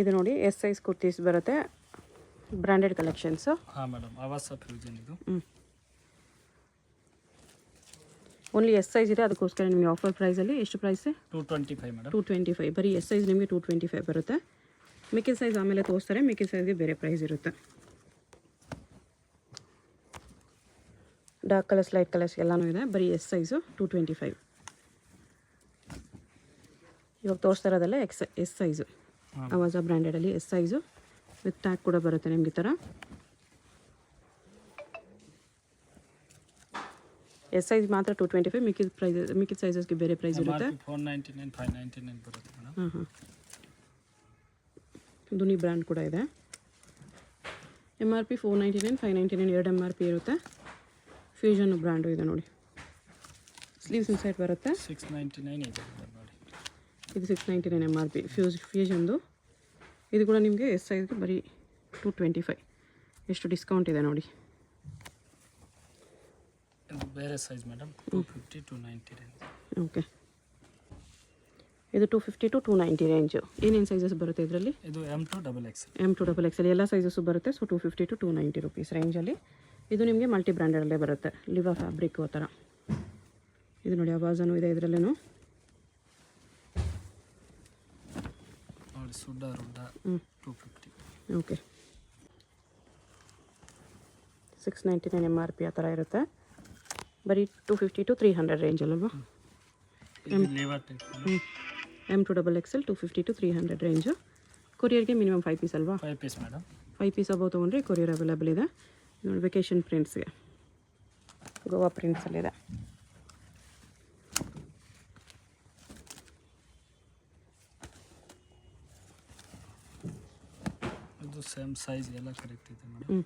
ಇದು ನೋಡಿ S size kurtis ಬರುತ್ತೆ, ಬ್ರ್ಯಾಂಡೆಡ್ ಕಲೆಕ್ಷನ್ಸು. ಹಾಂ ಮೇಡಮ್, ಆವಾಸ ಫ್ಯೂಷನ್ ಇದು. ಓನ್ಲಿ ಎಸ್ ಸೈಜ್ ಇದೆ, ಅದಕ್ಕೋಸ್ಕರ ನಿಮಗೆ ಆಫರ್ ಪ್ರೈಸಲ್ಲಿ ಎಷ್ಟು ಪ್ರೈಸ್? 225 ಮೇಡಮ್. 225. ಬರೀ ಎಸ್ ಸೈಜ್ ನಿಮಗೆ 225 ಬರುತ್ತೆ. ಮಿಕ್ಕಿದ ಸೈಜ್ ಆಮೇಲೆ ತೋರಿಸ್ತಾರೆ, ಮಿಕ್ಕಿದ ಸೈಜ್ಗೆ ಬೇರೆ ಪ್ರೈಸ್ ಇರುತ್ತೆ. ಡಾರ್ಕ್ ಕಲರ್ಸ್, ಲೈಟ್ ಕಲರ್ಸ್ ಎಲ್ಲನೂ ಇದೆ. ಬರೀ ಎಸ್ ಸೈಜು 225. ಇವಾಗ ತೋರಿಸ್ತಾ ಇರೋದಲ್ಲ ಎಸ್ ಸೈಜು, ಆವಾಜ ಬ್ರ್ಯಾಂಡೆಡಲ್ಲಿ ಎಸ್ ಸೈಜು ವಿತ್ ಟ್ಯಾಗ್ ಕೂಡ ಬರುತ್ತೆ ನಿಮಗೆ. ಈ ಥರ ಎಸ್ ಸೈಜ್ ಮಾತ್ರ 225. ಮಿಕ್ಕಿದ ಸೈಜಸ್ಗೆ ಬೇರೆ ಪ್ರೈಸ್ ಇರುತ್ತೆ. 499, 599 ಬರುತ್ತೆ ಮೇಡಮ್. ಹಾಂ. ದುನಿ ಬ್ರ್ಯಾಂಡ್ ಕೂಡ ಇದೆ. MRP 499, 599 ಎರಡು MRP ಇರುತ್ತೆ. ಫ್ಯೂಷನ್ ಬ್ರ್ಯಾಂಡು ಇದೆ ನೋಡಿ. ಸ್ಲೀವ್ಸ್ ಇನ್ಸೈಡ್ ಬರುತ್ತೆ. 699 ಇದೆ ನೋಡಿ. ಇದು 699 MRP ಫ್ಯೂಷನ್ದು. ಇದು ಕೂಡ ನಿಮಗೆ ಎಸ್ ಸೈಜ್ಗೆ ಬರೀ 225. ಎಷ್ಟು ಡಿಸ್ಕೌಂಟ್ ಇದೆ ನೋಡಿ. ಇದು ಬೇರೆ size madam, 250 to 290 range. Okay, ಇದು 250 to 290 ರೇಂಜು. ಏನೇನು ಸೈಜಸ್ ಬರುತ್ತೆ ಇದರಲ್ಲಿ? ಇದು M2 XXL. M2 XXL ಎಲ್ಲ ಸೈಜಸ್ಸು ಬರುತ್ತೆ. ಸೊ 250 to 290 ರುಪೀಸ್ ರೇಂಜಲ್ಲಿ. ಇದು ನಿಮಗೆ ಮಲ್ಟಿ ಬ್ರ್ಯಾಂಡಲ್ಲೇ ಬರುತ್ತೆ, ಲಿವಾ ಫ್ಯಾಬ್ರಿಕ್ ಆ ಥರ. ಇದು ನೋಡಿ, ಆವಾಜನೂ ಇದೆ ಇದರಲ್ಲೂ ನೋಡಿ. ಸುಡ್ಡ 250. ಓಕೆ, 699 MRP ಆ ಥರ ಇರುತ್ತೆ. ಬರೀ 250 to 300 ರೇಂಜಲ್ಲಲ್ವಾ? M2 XXL 250 to 300 range. ಕೊರಿಯರ್ಗೆ ಮಿನಿಮಮ್ 5 ಪೀಸ್ ಅಲ್ವಾ? 5 ಪೀಸ್ ಮೇಡಮ್. 5 ಪೀಸ್ ಅಬೌವ್ ತೊಗೊಂಡ್ರೆ ಕೊರಿಯರ್ ಅವೈಲೇಬಲ್ ಇದೆ. ನೋಡಿ, ವೆಕೇಷನ್ ಪ್ರಿಂಟ್ಸ್ಗೆ ಗೋವಾ ಪ್ರಿಂಟ್ಸಲ್ಲಿದೆ. ಇದು ಸೇಮ್ ಸೈಜ್ ಎಲ್ಲ ಕರೆಕ್ಟ್ ಇದೆ ಮೇಡಮ್.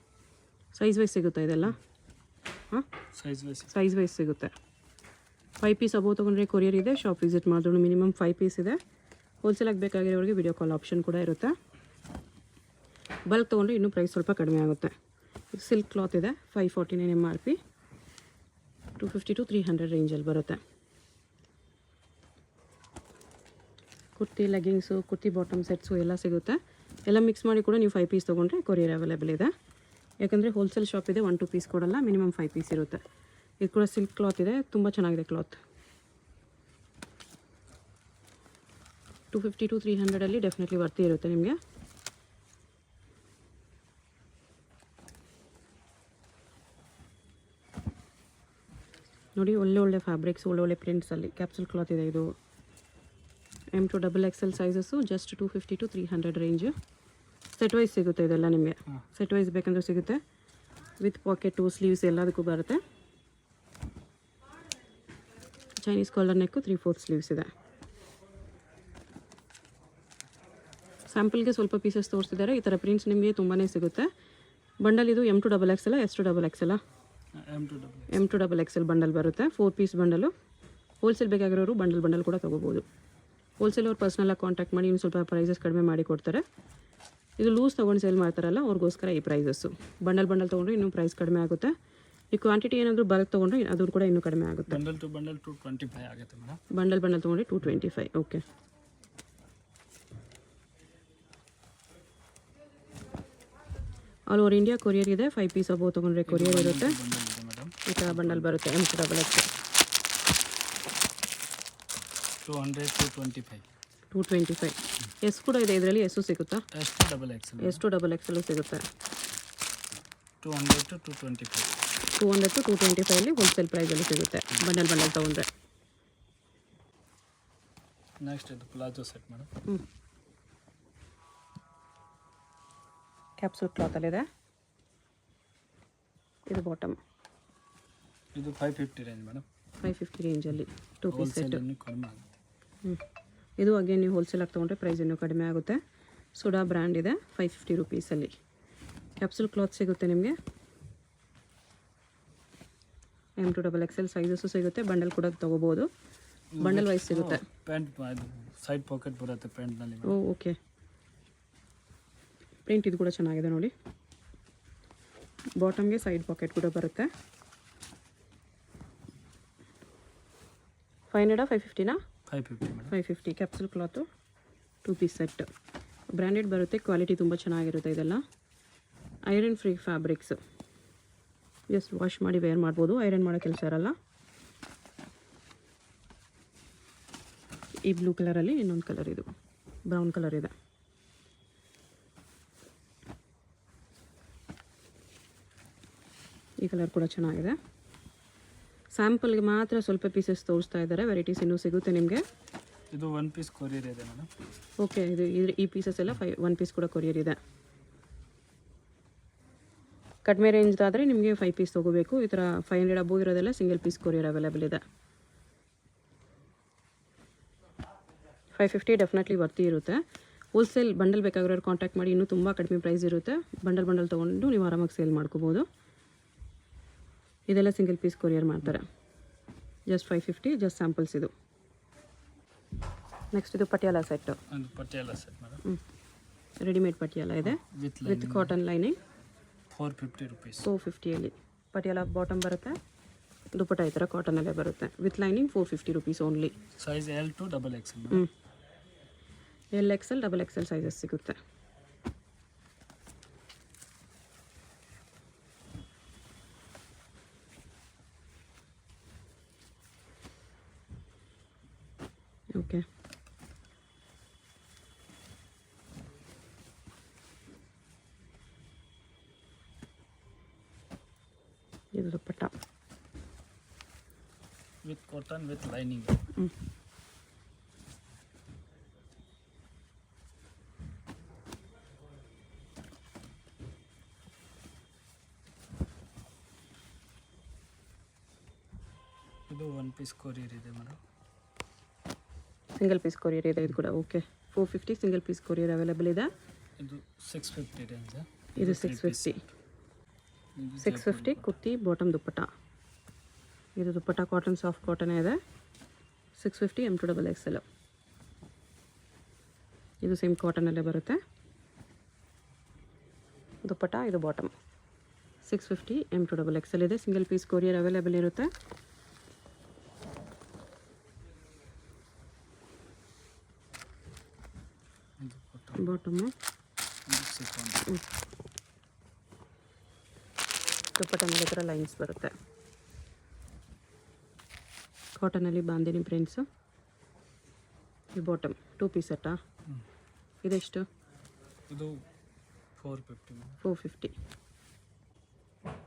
ಸೈಜ್ ವೈಸ್ ಸಿಗುತ್ತಾ ಇದೆಲ್ಲ? ಹಾಂ, ಸೈಜ್ ವೈಸ್ ಸಿಗುತ್ತೆ. 5 ಪೀಸ್ ಅಬೌವ್ ತೊಗೊಂಡ್ರೆ ಕೊರಿಯರ್ ಇದೆ. ಶಾಪ್ ವಿಸಿಟ್ ಮಾಡಿದ್ರು ಮಿನಿಮಮ್ 5 ಪೀಸ್ ಇದೆ. ಹೋಲ್ಸೇಲಾಗಿ ಬೇಕಾಗಿರೋರಿಗೆ ವಿಡಿಯೋ ಕಾಲ್ ಆಪ್ಷನ್ ಕೂಡ ಇರುತ್ತೆ. ಬಲ್ಕ್ ತೊಗೊಂಡ್ರೆ ಇನ್ನೂ ಪ್ರೈಸ್ ಸ್ವಲ್ಪ ಕಡಿಮೆ ಆಗುತ್ತೆ. ಸಿಲ್ಕ್ ಕ್ಲಾತ್ ಇದೆ, 549 MRP, 250 to 300 ರೇಂಜಲ್ಲಿ ಬರುತ್ತೆ. Kurti, leggings, kurti bottom sets ಎಲ್ಲ ಸಿಗುತ್ತೆ. ಎಲ್ಲ ಮಿಕ್ಸ್ ಮಾಡಿ ಕೂಡ ನೀವು 5 ಪೀಸ್ ತೊಗೊಂಡ್ರೆ ಕೊರಿಯರ್ ಅವೈಲೇಬಲ್ ಇದೆ. ಯಾಕಂದರೆ ಹೋಲ್ಸೇಲ್ ಶಾಪ್ ಇದೆ, 1-2 ಪೀಸ್ ಕೊಡಲ್ಲ, ಮಿನಿಮಮ್ 5 ಪೀಸ್ ಇರುತ್ತೆ. ಇದು ಕೂಡ ಸಿಲ್ಕ್ ಕ್ಲಾತ್ ಇದೆ, ತುಂಬ ಚೆನ್ನಾಗಿದೆ ಕ್ಲಾತ್. 250 to 300 ಡೆಫಿನೆಟ್ಲಿ ವರ್ತಿ ಇರುತ್ತೆ ನಿಮಗೆ. ನೋಡಿ, ಒಳ್ಳೆ ಫ್ಯಾಬ್ರಿಕ್ಸ್, ಒಳ್ಳೆ ಪ್ರಿಂಟ್ಸಲ್ಲಿ ಕ್ಯಾಪ್ಸೂಲ್ ಕ್ಲಾತ್ ಇದೆ. ಇದು M2 XXL sizes just 250 to 300 range. Set wise ಸಿಗುತ್ತೆ ಇದೆಲ್ಲ ನಿಮಗೆ. ಸೆಟ್ ವೈಸ್ ಬೇಕಂದ್ರೆ ಸಿಗುತ್ತೆ, ವಿತ್ ಪಾಕೆಟು, ಸ್ಲೀವ್ಸ್ ಎಲ್ಲದಕ್ಕೂ ಬರುತ್ತೆ. ಚೈನೀಸ್ ಕಾಲರ್ ನೆಕ್ಕು, 3/4 ಸ್ಲೀವ್ಸ್ ಇದೆ. ಸ್ಯಾಂಪಲ್ಗೆ ಸ್ವಲ್ಪ ಪೀಸಸ್ ತೋರಿಸಿದ್ದಾರೆ. ಈ ಥರ ಪ್ರಿಂಟ್ಸ್ ನಿಮಗೆ ತುಂಬಾ ಸಿಗುತ್ತೆ. ಬಂಡಲ್ ಇದು M2 XXL, S2 XXL? M2 XXL bundle ಬರುತ್ತೆ. 4 ಪೀಸ್ ಬಂಡಲು. ಹೋಲ್ಸೇಲ್ ಬೇಕಾಗಿರೋರು ಬಂಡಲ್ ಕೂಡ ತೊಗೋಬೋದು. ಹೋಲ್ಸೇಲ್ ಅವ್ರು ಪರ್ಸ್ನಲಾಗಿ ಕಾಂಟ್ಯಾಕ್ಟ್ ಮಾಡಿ ಇನ್ನು ಸ್ವಲ್ಪ ಪ್ರೈಸಸ್ ಕಡಿಮೆ ಮಾಡಿ ಕೊಡ್ತಾರೆ. ಇದು ಲೂಸ್ ತೊಗೊಂಡು ಸೇಲ್ ಮಾಡ್ತಾರಲ್ಲ, ಅವ್ರಿಗೋಸ್ಕರ ಈ ಪ್ರೈಸಸ್ಸು. ಬಂಡಲ್ ತೊಗೊಂಡ್ರೆ ಇನ್ನೂ ಪ್ರೈಸ್ ಕಡಿಮೆ ಆಗುತ್ತೆ. ಈ ಕ್ವಾಂಟಿಟಿ ಏನಾದರೂ ಬಲ್ಕ್ ತೊಗೊಂಡ್ರೆ ಅದು ಕೂಡ ಇನ್ನೂ ಕಡಿಮೆ ಆಗುತ್ತೆ. ಬಂಡಲ್ ಟು ಬಂಡಲ್ 225 ಆಗುತ್ತೆ ಮೇಡಮ್. ಬಂಡಲ್ ತೊಗೊಂಡ್ರೆ 225. Okay, all over India courier ಇದೆ. 5 ಪೀಸ್ ಅಬೌವ್ ತೊಗೊಂಡ್ರೆ ಕೊರಿಯರ್ ಇರುತ್ತೆ. ಈ ಥರ ಬಂಡಲ್ ಬರುತ್ತೆ. M2 XXL 225. ಎಸ್ ಕೂಡ ಇದೆ ಇದರಲ್ಲಿ. ಎಸ್ಸು ಸಿಗುತ್ತಾ? S2 XXL ಸಿಗುತ್ತೆ. 200 to 225. 200 to 225 ಹೋಲ್ಸೇಲ್ ಪ್ರೈಸಲ್ಲಿ ಸಿಗುತ್ತೆ ಬಂಡಲ್ ತೊಗೊಂಡ್ರೆ. ನೆಕ್ಸ್ಟ್ ಇದು ಪ್ಲಾಜೋ ಸೆಟ್ ಮೇಡಮ್. ಕ್ಯಾಪ್ಸೂಲ್ ಕ್ಲಾತಲ್ಲಿದೆ. ಇದು ಬಾಟಮ್. ಇದು 550 ರೇಂಜ್ ಮೇಡಮ್. 550 ರೇಂಜಲ್ಲಿ 2 ಪೀಸ್ ಸೆಟ್. ಕಡಿಮೆ ಆಗುತ್ತೆ. ಇದು ಅಗೇನ್ ನೀವು ಹೋಲ್ಸೇಲಾಗಿ ತೊಗೊಂಡ್ರೆ ಪ್ರೈಸ್ ಇನ್ನೂ ಕಡಿಮೆ ಆಗುತ್ತೆ. ಸುಡಾ ಬ್ರ್ಯಾಂಡ್ ಇದೆ, 550 ರುಪೀಸಲ್ಲಿ. ಕ್ಯಾಪ್ಸೂಲ್ ಕ್ಲಾತ್ ಸಿಗುತ್ತೆ ನಿಮಗೆ. M2 XXL ಸೈಜಸ್ಸು ಸಿಗುತ್ತೆ. ಬಂಡಲ್ ಕೂಡ ತೊಗೋಬೋದು. ಬಂಡಲ್ ವೈಸ್ ಸಿಗುತ್ತೆ. ಪ್ಯಾಂಟ್ ಸೈಡ್ ಪಾಕೆಟ್ ಬರುತ್ತೆ ಪ್ಯಾಂಟ್ನಲ್ಲಿ. ಓಕೆ, ಪ್ರಿಂಟ್ ಇದು ಕೂಡ ಚೆನ್ನಾಗಿದೆ ನೋಡಿ. ಬಾಟಮ್ಗೆ ಸೈಡ್ ಪಾಕೆಟ್ ಕೂಡ ಬರುತ್ತೆ. 500 550ನಾ? 550 550 capsule cloth 2 piece set. Branded ಬರುತ್ತೆ, ಕ್ವಾಲಿಟಿ ತುಂಬ ಚೆನ್ನಾಗಿರುತ್ತೆ. ಇದೆಲ್ಲ iron free fabrics, just wash ಮಾಡಿ ವೇರ್ ಮಾಡ್ಬೋದು, ಐರನ್ ಮಾಡೋ ಕೆಲಸ ಇರಲ್ಲ. ಈ ಬ್ಲೂ ಕಲರಲ್ಲಿ ಇನ್ನೊಂದು ಕಲರ್, ಇದು ಬ್ರೌನ್ ಕಲರ್ ಇದೆ. ಈ ಕಲರ್ ಕೂಡ ಚೆನ್ನಾಗಿದೆ. ಸ್ಯಾಂಪಲ್ಗೆ ಮಾತ್ರ ಸ್ವಲ್ಪ ಪೀಸಸ್ ತೋರಿಸ್ತಾ ಇದ್ದಾರೆ, ವೆರೈಟೀಸ್ ಇನ್ನೂ ಸಿಗುತ್ತೆ ನಿಮಗೆ. ಇದು 1 ಪೀಸ್ ಕೊರಿಯರ್ ಇದೆ ಮೇಡಮ್. ಓಕೆ, ಈ ಪೀಸಸ್ ಎಲ್ಲ 1 ಪೀಸ್ ಕೂಡ ಕೊರಿಯರ್ ಇದೆ. ಕಡಿಮೆ ರೇಂಜ್ದಾದರೆ ನಿಮಗೆ 5 ಪೀಸ್ ತೊಗೋಬೇಕು. ಈ ಥರ 500 ಅಬೋ ಇರೋದೆಲ್ಲ ಸಿಂಗಲ್ ಪೀಸ್ ಕೊರಿಯರ್ ಅವೈಲೇಬಲ್ ಇದೆ. 550 ಡೆಫಿನೆಟ್ಲಿ ವರ್ತಿ ಇರುತ್ತೆ. ಹೋಲ್ಸೇಲ್ ಬಂಡಲ್ ಬೇಕಾಗಿರೋರು ಕಾಂಟ್ಯಾಕ್ಟ್ ಮಾಡಿ, ಇನ್ನೂ ತುಂಬ ಕಡಿಮೆ ಪ್ರೈಸ್ ಇರುತ್ತೆ. ಬಂಡಲ್ ತೊಗೊಂಡು ನೀವು ಆರಾಮಾಗಿ ಸೇಲ್ ಮಾಡ್ಕೋಬೋದು. ಇದೆಲ್ಲ ಸಿಂಗಲ್ ಪೀಸ್ ಕೊರಿಯರ್ ಮಾಡ್ತಾರೆ. ಜಸ್ಟ್ 550, ಜಸ್ಟ್ ಸ್ಯಾಂಪಲ್ಸ್ ಇದು. ನೆಕ್ಸ್ಟ್ ಇದು ಪಟಿಯಾಲ ಸೆಟ್ಟು, ಒಂದು Patiala set madam. Readymade Patiala ಇದೆ with cotton lining. 450 rupees. 450 Patiala bottom ಬರುತ್ತೆ, ದುಪ್ಪಟ್ಟ ಈ ಥರ ಕಾಟನಲ್ಲೇ ಬರುತ್ತೆ with lining. 450 rupees only. Size L to XXL. LXL, XXL sizes ಸಿಗುತ್ತೆ. ಓಕೆ, ಇದು dupatta with cotton with lining. ಇದು 1 ಪೀಸ್ ಕೊರಿಯರ್ ಇದೆ ಮೇಡಮ್. ಸಿಂಗಲ್ ಪೀಸ್ ಕೊರಿಯರ್ ಇದೆ ಇದು ಕೂಡ. Okay, 450 single piece courier available ಇದೆ. ಇದು 650 ರೇಂಜ್. ಇದು 650 ಕುರ್ತಿ ಬಾಟಮ್ ದುಪ್ಪಟ್ಟ. ಇದು ದುಪ್ಪಟ್ಟ ಕಾಟನ್, ಸಾಫ್ಟ್ ಕಾಟನ್ ಇದೆ. 650 M2XXL. ಇದು ಸೇಮ್ ಕಾಟನಲ್ಲೇ ಬರುತ್ತೆ ದುಪ್ಪಟ್ಟ. ಇದು ಬಾಟಮ್. 650 M2XXL ಇದೆ. ಸಿಂಗಲ್ ಪೀಸ್ ಕೊರಿಯರ್ ಅವೈಲೇಬಲ್ ಇರುತ್ತೆ. ಬಾಟಮು ದುಪ್ಪಟ್ಟ ಮೇಲೆ ಥರ ಲೈನ್ಸ್ ಬರುತ್ತೆ. ಕಾಟನಲ್ಲಿ ಬಾಂದಿನಿ ಪ್ರಿಂಟ್ಸು. ಈ ಬಾಟಮ್ 2 ಪೀಸ್ ಸೆಟ್ಟಾ? ಇದೆಷ್ಟು? ಇದು 450. 450.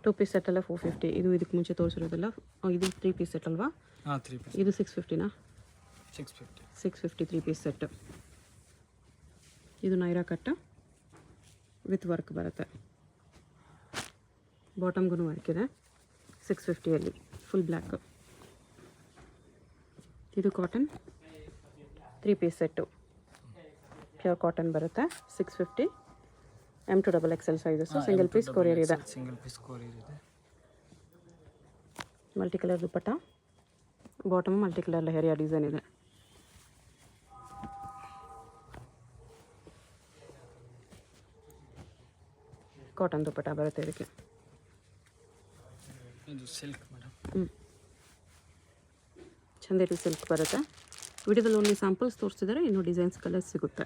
2 ಪೀಸ್ ಸೆಟ್ ಎಲ್ಲ 450. ಇದು ಇದಕ್ಕೆ ಮುಂಚೆ ತೋರಿಸಿರೋದಲ್ಲ, ಇದು 3 ಪೀಸ್ ಸೆಟ್ ಅಲ್ವಾ? ಹಾಂ, 3 ಪೀಸ್. ಇದು 650ನಾ? 650. 650 3 ಪೀಸ್ ಸೆಟ್. ಇದು ನೈರಾ ಕಟ್ ವಿತ್ ವರ್ಕ್ ಬರುತ್ತೆ. ಬಾಟಮ್ಗೂ ವರ್ಕ್ ಇದೆ. 650 ಫುಲ್ ಬ್ಲ್ಯಾಕ್. ಇದು cotton 3 piece set, pure cotton ಬರುತ್ತೆ. 650 M2XXL sizes. Single piece courier ಇದೆ. ಸಿಂಗಲ್ ಪೀಸ್ ಕೊರಿಯರ್ ಇದೆ. Multi colour dupatta, bottom multi colour leheriya design ಇದೆ. ಕಾಟನ್ ದುಪ್ಪಟ್ಟ ಬರುತ್ತೆ ಇದಕ್ಕೆ. ಇದು ಸಿಲ್ಕ್ ಮೇಡಮ್. ಚಂದೇರಿ ಸಿಲ್ಕ್ ಬರುತ್ತೆ. ವಿಡಿಯೋದಲ್ಲಿ ಓನ್ಲಿ ಸ್ಯಾಂಪಲ್ಸ್ ತೋರಿಸಿದರೆ, ಇನ್ನೂ ಡಿಸೈನ್ಸ್ ಕಲರ್ಸ್ ಸಿಗುತ್ತೆ.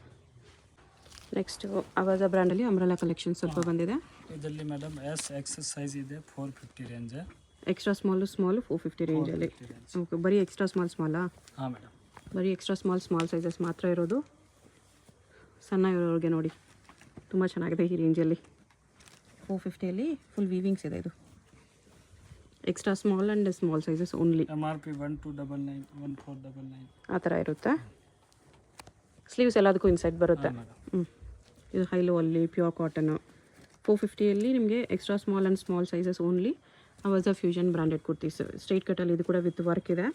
ನೆಕ್ಸ್ಟು ಅವಾಜ ಬ್ರ್ಯಾಂಡಲ್ಲಿ ಅಂಬ್ರೆಲಾ ಕಲೆಕ್ಷನ್ ಸ್ವಲ್ಪ ಬಂದಿದೆ. ಇದರಲ್ಲಿ ಮೇಡಮ್ SX ಸೈಜ್ ಇದೆ 450 ರೇಂಜ್. ಎಕ್ಸ್ಟ್ರಾ ಸ್ಮಾಲು 450 ರೇಂಜಲ್ಲಿ. ಓಕೆ, ಬರೀ ಎಕ್ಸ್ಟ್ರಾ ಸ್ಮಾಲಾ? ಹಾಂ ಮೇಡಮ್, ಬರೀ ಎಕ್ಸ್ಟ್ರಾ ಸ್ಮಾಲ್ ಸೈಜಸ್ ಮಾತ್ರ ಇರೋದು. ಸಣ್ಣ ಇರೋರಿಗೆ ನೋಡಿ ತುಂಬ ಚೆನ್ನಾಗಿದೆ ಈ ರೇಂಜಲ್ಲಿ. 450 ಫುಲ್ ವೀವಿಂಗ್ಸ್ ಇದೆ. ಇದು extra small and small sizes only. MRP 1299, 1499 ಆ ಥರ ಇರುತ್ತೆ. ಸ್ಲೀವ್ಸ್ ಎಲ್ಲದಕ್ಕೂ ಇನ್ಸೈಡ್ ಬರುತ್ತೆ. ಇದು ಹೈಲೋ ಅಲ್ಲಿ ಪ್ಯೂರ್ ಕಾಟನು. 450 ನಿಮಗೆ extra small and small sizes only. Avaasa fusion branded kurtis. Straight ಕಟ್ಟಲ್ಲಿ ಇದು ಕೂಡ ವಿತ್ ವರ್ಕ್ ಇದೆ.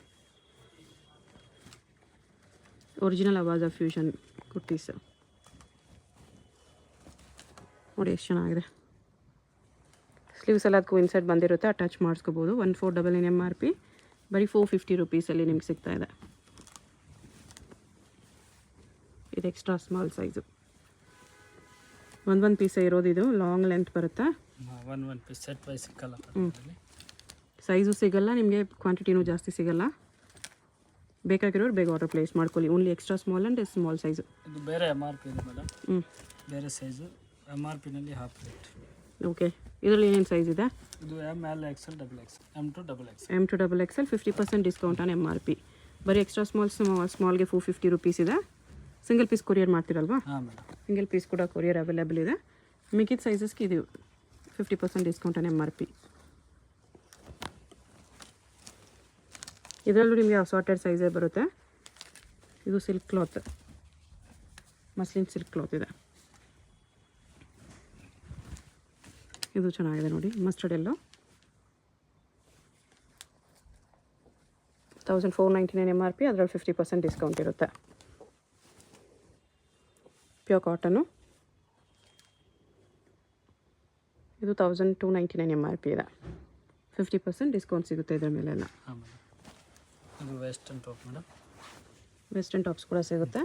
ಒರಿಜಿನಲ್ ಅವಾಜ ಫ್ಯೂಷನ್ ಕುರ್ತೀಸ್ ನೋಡಿ ಎಷ್ಟು ಚೆನ್ನಾಗಿದೆ. ಸ್ಲೀವ್ಸ್ ಎಲ್ಲದಕ್ಕೂ ಇನ್ಸೈಡ್ ಬಂದಿರುತ್ತೆ, ಅಟ್ಯಾಚ್ ಮಾಡಿಸ್ಕೋಬೋದು. 1499 MRP, ಬರೀ 450 ರೂಪೀಸಲ್ಲಿ ನಿಮ್ಗೆ ಸಿಗ್ತಾ ಇದೆ. ಇದು ಎಕ್ಸ್ಟ್ರಾ ಸ್ಮಾಲ್ ಸೈಜು. ಒಂದು ಪೀಸೇ ಇರೋದು. ಇದು ಲಾಂಗ್ ಲೆಂತ್ ಬರುತ್ತೆ. ಒನ್ ಪೀಸ್ ಸೆಟ್ ವೈಸ್ ಸಿಕ್ಕಲ್ಲ. ಸೈಜು ಸಿಗಲ್ಲ ನಿಮಗೆ, ಕ್ವಾಂಟಿಟಿನೂ ಜಾಸ್ತಿ ಸಿಗಲ್ಲ. ಬೇಕಾಗಿರೋರು ಬೇಗ ಆರ್ಡರ್ ಪ್ಲೇಸ್ ಮಾಡ್ಕೊಳ್ಳಿ. Only extra small and small size. ಇದು ಬೇರೆ MRP ಇದೆ ಮೇಡಮ್, ಹ್ಞೂ ಬೇರೆ ಸೈಜು. MRPನಲ್ಲಿ ಹಾಫ್ ರೇಟ್. ಓಕೆ. ಇದರಲ್ಲಿ ಏನೇನು ಸೈಜ್ ಇದೆ? ಇದು ML XL XXL M2 XXL. M2 XXL 50% discount on MRP. ಬರೀ ಎಕ್ಸ್ಟ್ರಾ ಸ್ಮಾಲ್ಗೆ 450 ರುಪೀಸ್ ಇದೆ. ಸಿಂಗಲ್ ಪೀಸ್ ಕೊರಿಯರ್ ಮಾಡ್ತೀರಲ್ವಾ? ಹಾಂ ಮೇಡಮ್. ಸಿಂಗಲ್ ಪೀಸ್ ಕೂಡ ಕೊರಿಯರ್ ಅವೈಲೇಬಲ್ ಇದೆ. ಮಿಕ್ಕಿದ ಸೈಜಸ್ಗೆ ಇದು 50% ಡಿಸ್ಕೌಂಟ್ ಆನ್ MRP. ಇದರಲ್ಲೂ ನಿಮಗೆ ಅಸಾರ್ಟೆಡ್ ಸೈಜೇ ಬರುತ್ತೆ. ಇದು silk cloth, muslin silk cloth ಇದೆ. ಇದು ಚೆನ್ನಾಗಿದೆ ನೋಡಿ, ಮಸ್ಟರ್ಡ್ ಎಲ್ಲೋ. 1499 MRP, ಅದರಲ್ಲಿ 50% ಡಿಸ್ಕೌಂಟ್ ಇರುತ್ತೆ. Pure cotton. ಇದು 1299 MRP ಇದೆ. 50% ಡಿಸ್ಕೌಂಟ್ ಸಿಗುತ್ತೆ ಇದರ ಮೇಲೆಲ್ಲ. ಹಾಂ ಮೇಡಮ್. ಇದು western top madam. Western tops ಕೂಡ ಸಿಗುತ್ತೆ.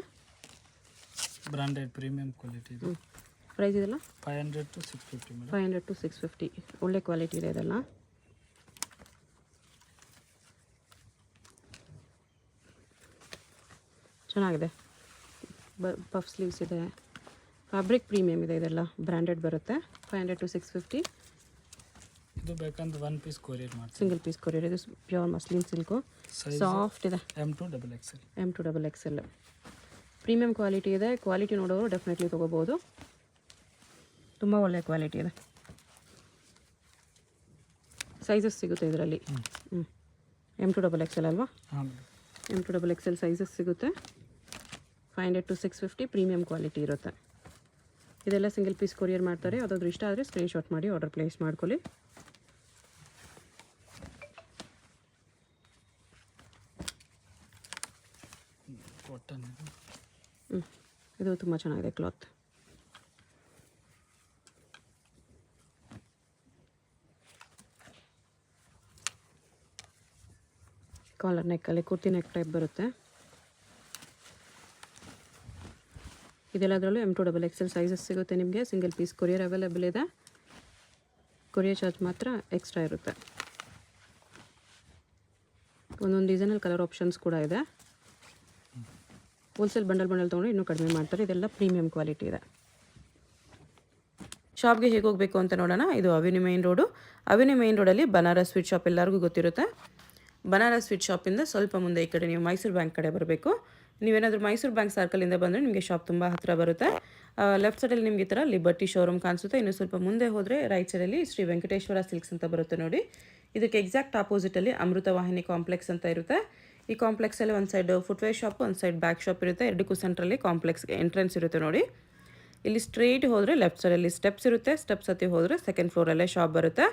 ಬ್ರಾಂಡೆಡ್ ಪ್ರೀಮಿಯಂ ಕ್ವಾಲಿಟಿ ಇದು. ಪ್ರೈಸ್ ಇದೆಲ್ಲ 500 to 650 ಮೇಡಮ್. 500 to 650. ಒಳ್ಳೆ ಕ್ವಾಲಿಟಿ ಇದೆ ಇದೆಲ್ಲ. ಚೆನ್ನಾಗಿದೆ. ಪಫ್ ಸ್ಲೀವ್ಸ್ ಇದೆ. ಫ್ಯಾಬ್ರಿಕ್ ಪ್ರೀಮಿಯಮ್ ಇದೆ, ಇದೆಲ್ಲ ಬ್ರ್ಯಾಂಡೆಡ್ ಬರುತ್ತೆ. 500 to 650. ಇದು ಬೇಕಂದ್ರೆ 1 ಪೀಸ್ ಕೊರಿಯರ್ ಮಾಡ್ತೀವಿ. Single piece courier. ಇದು ಪ್ಯೂರ್ ಮಸ್ಲಿನ್ ಸಿಲ್ಕು, ಸಾಫ್ಟ್ ಇದೆ. M2 XXL. M2 XXL premium quality ಇದೆ. ಕ್ವಾಲಿಟಿ ನೋಡೋರು ಡೆಫಿನೆಟ್ಲಿ ತೊಗೋಬೋದು. ತುಂಬ ಒಳ್ಳೆಯ ಕ್ವಾಲಿಟಿ ಇದೆ. ಸೈಜಸ್ ಸಿಗುತ್ತೆ ಇದರಲ್ಲಿ. M2 XXL ಅಲ್ವಾ? ಹಾಂ ಮೇಡಮ್. M2 XXL ಸೈಜಸ್ ಸಿಗುತ್ತೆ. 500 to 650 ಪ್ರೀಮಿಯಮ್ ಕ್ವಾಲಿಟಿ ಇರುತ್ತೆ. ಇದೆಲ್ಲ ಸಿಂಗಲ್ ಪೀಸ್ ಕೊರಿಯರ್ ಮಾಡ್ತಾರೆ. ಯಾವುದಾದ್ರೂ ಇಷ್ಟ ಆದರೆ ಸ್ಕ್ರೀನ್ಶಾಟ್ ಮಾಡಿ ಆರ್ಡರ್ ಪ್ಲೇಸ್ ಮಾಡ್ಕೊಳ್ಳಿ. ಕಾಟನ್ ಇದು ತುಂಬ ಚೆನ್ನಾಗಿದೆ ಕ್ಲಾತ್. ಕಾಲರ್ ನೆಕ್ಕಲ್ಲಿ ಕುರ್ತಿ ನೆಕ್ ಟೈಪ್ ಬರುತ್ತೆ. ಇದೆಲ್ಲದರಲ್ಲೂ M2 XXL ಸೈಜಸ್ ಸಿಗುತ್ತೆ ನಿಮಗೆ. ಸಿಂಗಲ್ ಪೀಸ್ ಕೊರಿಯರ್ ಅವೈಲೇಬಲ್ ಇದೆ. ಕೊರಿಯರ್ ಚಾರ್ಜ್ ಮಾತ್ರ ಎಕ್ಸ್ಟ್ರಾ ಇರುತ್ತೆ. ಒಂದೊಂದು ಡಿಸೈನಲ್ಲಿ ಕಲರ್ ಆಪ್ಷನ್ಸ್ ಕೂಡ ಇದೆ. ಹೋಲ್ಸೇಲ್ ಬಂಡಲ್ ತೊಗೊಂಡು ಇನ್ನೂ ಕಡಿಮೆ ಮಾಡ್ತಾರೆ. ಇದೆಲ್ಲ ಪ್ರೀಮಿಯಂ ಕ್ವಾಲಿಟಿ ಇದೆ. ಶಾಪ್ಗೆ ಹೇಗೆ ಹೋಗಬೇಕು ಅಂತ ನೋಡೋಣ. ಇದು avenue main road. Avenue main ರೋಡಲ್ಲಿ ಬನಾರಸ್ ಸ್ವೀಟ್ ಶಾಪ್ ಎಲ್ಲರಿಗೂ ಗೊತ್ತಿರುತ್ತೆ. ಬನಾರಸ್ ಸ್ವೀಟ್ ಶಾಪಿಂದ ಸ್ವಲ್ಪ ಮುಂದೆ ಈ ಕಡೆ ನೀವು ಮೈಸೂರು ಬ್ಯಾಂಕ್ ಕಡೆ ಬರಬೇಕು. ನೀವೇನಾದರೂ ಮೈಸೂರು ಬ್ಯಾಂಕ್ ಸರ್ಕಲಿಂದ ಬಂದರೆ ನಿಮಗೆ ಶಾಪ್ ತುಂಬ ಹತ್ತಿರ ಬರುತ್ತೆ. ಲೆಫ್ಟ್ ಸೈಡಲ್ಲಿ ನಿಮಗೆ ಈ ಥರ ಲಿಬರ್ಟಿ ಶೋರೂಮ್ ಕಾಣಿಸುತ್ತೆ. ಇನ್ನು ಸ್ವಲ್ಪ ಮುಂದೆ ಹೋದರೆ ರೈಟ್ ಸೈಡಲ್ಲಿ ಶ್ರೀ ವೆಂಕಟೇಶ್ವರ ಸಿಲ್ಕ್ಸ್ ಅಂತ ಬರುತ್ತೆ ನೋಡಿ. ಇದಕ್ಕೆ ಎಕ್ಸಾಕ್ಟ್ ಆಪೋಸಿಟಲ್ಲಿ ಅಮೃತವಾಹಿನಿ ಕಾಂಪ್ಲೆಕ್ಸ್ ಅಂತ ಇರುತ್ತೆ. ಈ ಕಾಂಪ್ಲೆಕ್ಸಲ್ಲಿ ಒಂದು ಸೈಡ್ ಫುಟ್ವೇರ್ ಶಾಪ್, ಒಂದು ಸೈಡ್ ಬ್ಯಾಕ್ ಶಾಪ್ ಇರುತ್ತೆ. ಎರಡಕ್ಕೂ ಸೆಂಟ್ರಲ್ಲಿ ಕಾಂಪ್ಲೆಕ್ಸ್ಗೆ ಎಂಟ್ರೆನ್ಸ್ ಇರುತ್ತೆ ನೋಡಿ. ಇಲ್ಲಿ ಸ್ಟ್ರೈಟ್ ಹೋದರೆ ಲೆಫ್ಟ್ ಸೈಡಲ್ಲಿ ಸ್ಟೆಪ್ಸ್ ಇರುತ್ತೆ. ಸ್ಟೆಪ್ಸ್ ಹತ್ತಿ ಹೋದರೆ ಸೆಕೆಂಡ್ ಫ್ಲೋರಲ್ಲೇ ಶಾಪ್ ಬರುತ್ತೆ.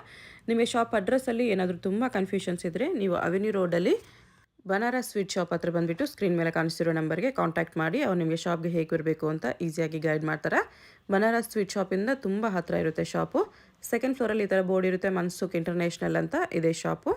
ನಿಮಗೆ ಶಾಪ್ ಅಡ್ರೆಸ್ಸಲ್ಲಿ ಏನಾದರೂ ತುಂಬ ಕನ್ಫ್ಯೂಷನ್ಸ್ ಇದ್ದರೆ ನೀವು ಅವೆನ್ಯೂ ರೋಡಲ್ಲಿ ಬನಾರಸ್ ಸ್ವೀಟ್ ಶಾಪ್ ಹತ್ರ ಬಂದುಬಿಟ್ಟು ಸ್ಕ್ರೀನ್ ಮೇಲೆ ಕಾಣಿಸ್ತಿರೋ ನಂಬರ್ಗೆ ಕಾಂಟ್ಯಾಕ್ಟ್ ಮಾಡಿ ಅವ್ರು ನಿಮಗೆ ಶಾಪ್ಗೆ ಹೇಗೆ ಬರಬೇಕು ಅಂತ ಈಸಿಯಾಗಿ ಗೈಡ್ ಮಾಡ್ತಾರೆ. ಬನಾರಸ್ ಸ್ವೀಟ್ ಶಾಪಿಂದ ತುಂಬ ಹತ್ತಿರ ಇರುತ್ತೆ ಶಾಪು. ಸೆಕೆಂಡ್ ಫ್ಲೋರಲ್ಲಿ ಈ ಥರ ಬೋರ್ಡ್ ಇರುತ್ತೆ, ಮನ್ಸುಖ್ ಇಂಟರ್ನ್ಯಾಷನಲ್ ಅಂತ ಇದೆ ಶಾಪು.